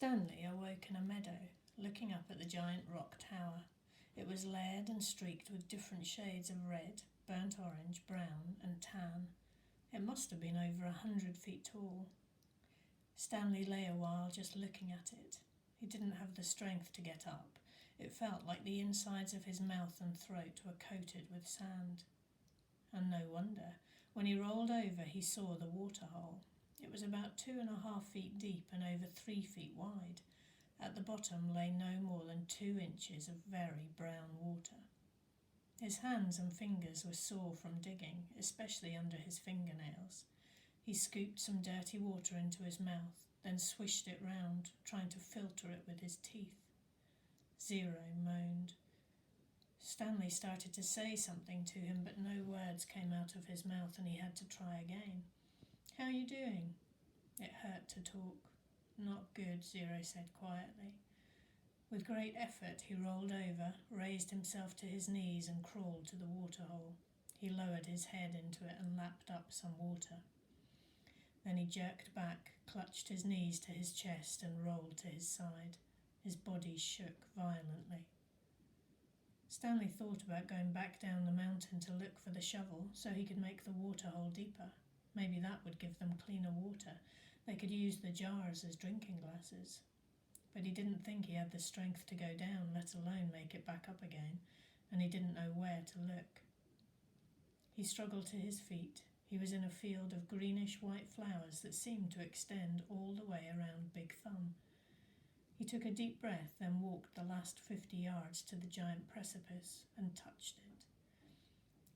Stanley awoke in a meadow, looking up at the giant rock tower. It was layered and streaked with different shades of red, burnt orange, brown and tan. It must have been over 100 feet tall. Stanley lay a while just looking at it. He didn't have the strength to get up. It felt like the insides of his mouth and throat were coated with sand. And no wonder. When he rolled over, he saw the waterhole. It was about 2.5 feet deep and over 3 feet wide. At the bottom lay no more than 2 inches of very brown water. His hands and fingers were sore from digging, especially under his fingernails. He scooped some dirty water into his mouth, then swished it round, trying to filter it with his teeth. Zero moaned. Stanley started to say something to him, but no words came out of his mouth and he had to try again. "How are you doing?" It hurt to talk. "Not good," Zero said quietly. With great effort he rolled over, raised himself to his knees and crawled to the waterhole. He lowered his head into it and lapped up some water. Then he jerked back, clutched his knees to his chest and rolled to his side. His body shook violently. Stanley thought about going back down the mountain to look for the shovel so he could make the waterhole deeper. Maybe that would give them cleaner water. They could use the jars as drinking glasses. But he didn't think he had the strength to go down, let alone make it back up again, and he didn't know where to look. He struggled to his feet. He was in a field of greenish-white flowers that seemed to extend all the way around Big Thumb. He took a deep breath, then walked the last 50 yards to the giant precipice and touched it.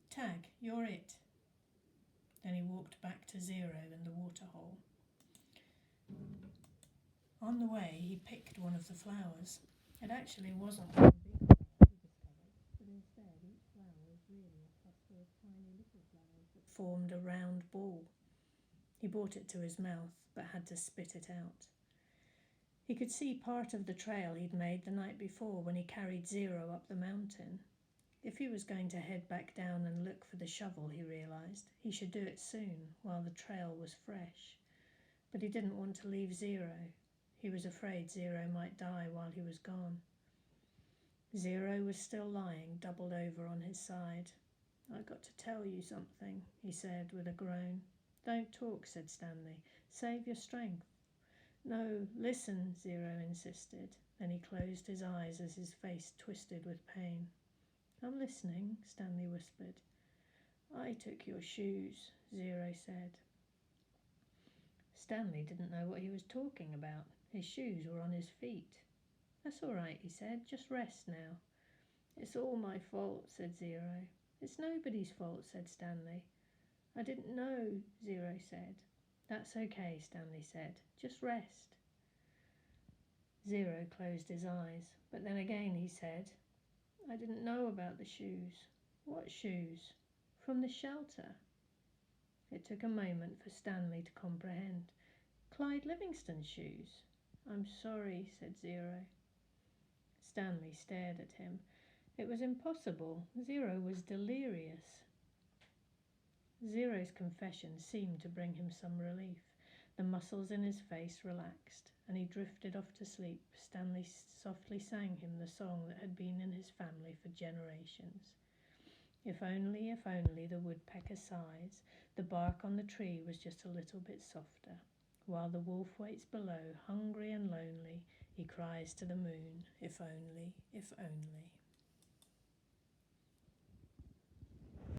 "Tag, you're it." Then he walked back to Zero in the waterhole. On the way, he picked one of the flowers. It actually wasn't one big flower, he discovered, but instead each flower was really a cluster of tiny little flowers that formed a round ball. He brought it to his mouth, but had to spit it out. He could see part of the trail he'd made the night before when he carried Zero up the mountain. If he was going to head back down and look for the shovel, he realised, he should do it soon, while the trail was fresh. But he didn't want to leave Zero. He was afraid Zero might die while he was gone. Zero was still lying, doubled over on his side. "I've got to tell you something," he said with a groan. "Don't talk," said Stanley. "Save your strength." "No, listen," Zero insisted. Then he closed his eyes as his face twisted with pain. "I'm listening," Stanley whispered. "I took your shoes," Zero said. Stanley didn't know what he was talking about. His shoes were on his feet. "That's all right," he said. "Just rest now." "It's all my fault," said Zero. "It's nobody's fault," said Stanley. "I didn't know," Zero said. "That's okay," Stanley said. "Just rest." Zero closed his eyes, but then again he said, "I didn't know about the shoes." "What shoes?" "From the shelter." It took a moment for Stanley to comprehend. "Clyde Livingston's shoes." "I'm sorry," said Zero. Stanley stared at him. It was impossible. Zero was delirious. Zero's confession seemed to bring him some relief. The muscles in his face relaxed, and he drifted off to sleep. Stanley softly sang him the song that had been in his family for generations. If only the woodpecker sighs, the bark on the tree was just a little bit softer. While the wolf waits below, hungry and lonely, he cries to the moon, if only, if only.